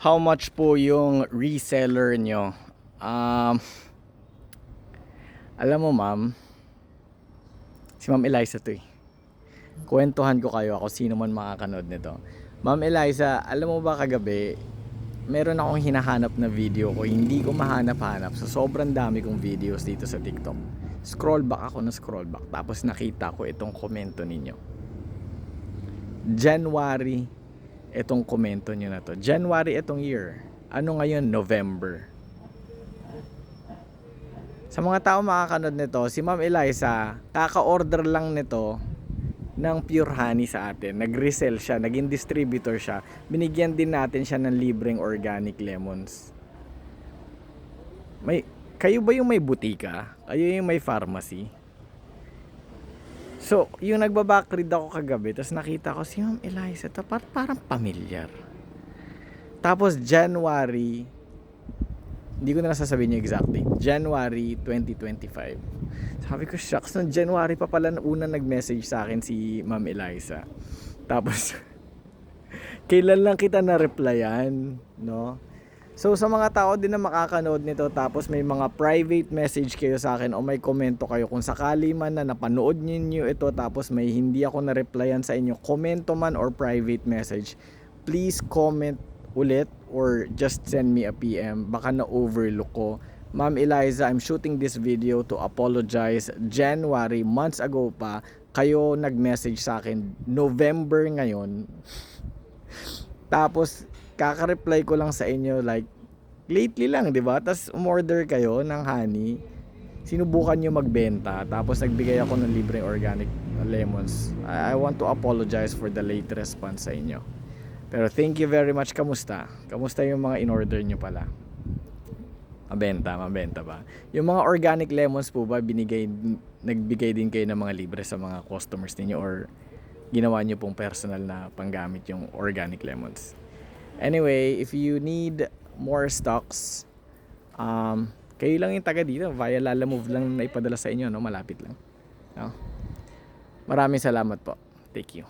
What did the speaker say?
How much po yung reseller nyo? Um, Alam mo ma'am, si Ma'am Eliza to eh. Kwentuhan ko kayo ako sino man makakanood nito. Ma'am Eliza, alam mo ba kagabi, meron akong hinahanap na video ko, hindi ko mahanap-hanap sa sobrang dami kong videos dito sa TikTok. Scroll back ako na scroll back, tapos nakita ko itong komento ninyo. January, itong komento nyo na to. January itong year. Ano ngayon? November. Sa mga tao makakanood nito, si Ma'am Eliza, kaka-order lang nito ng pure honey sa atin. Nag-resell siya, naging distributor siya. Binigyan din natin siya ng libreng organic lemons. Kayo ba yung may butika? Kayo yung may pharmacy? So, yung nagbabackread ako kagabi, tapos nakita ko si Ma'am Eliza, parang familiar. Tapos January, hindi ko na sasabihin yung exact date, January 2025. Sabi ko, shucks, noong January pa pala una nag-message sa akin si Ma'am Eliza. Tapos, kailan lang kita na-replyan, no? So, sa mga tao din na makakanood nito, tapos may mga private message kayo sa akin o may komento kayo, kung sakali man na napanood ninyo ito, tapos may hindi ako na-replyan sa inyo, komento man or private message, please comment ulit or just send me a PM. Baka na-overlook ko. Ma'am Eliza, I'm shooting this video to apologize. January, months ago pa, kayo nag-message sa akin. November ngayon. Tapos, kaka-reply ko lang sa inyo like, lately lang, di ba? Tapos, umorder kayo ng honey. Sinubukan nyo magbenta. Tapos, nagbigay ako ng libreng organic lemons. I want to apologize for the late response sa inyo. Pero thank you very much. Kamusta? Kamusta yung mga in-order nyo pala? Mabenta ba? Yung mga organic lemons po ba, nagbigay din kayo ng mga libre sa mga customers niyo or ginawa nyo pong personal na panggamit yung organic lemons? Anyway, if you need more stocks, kayo lang yung taga dito. Via Lalamove lang na ipadala sa inyo, no? Malapit lang. No? Maraming salamat po. Thank you.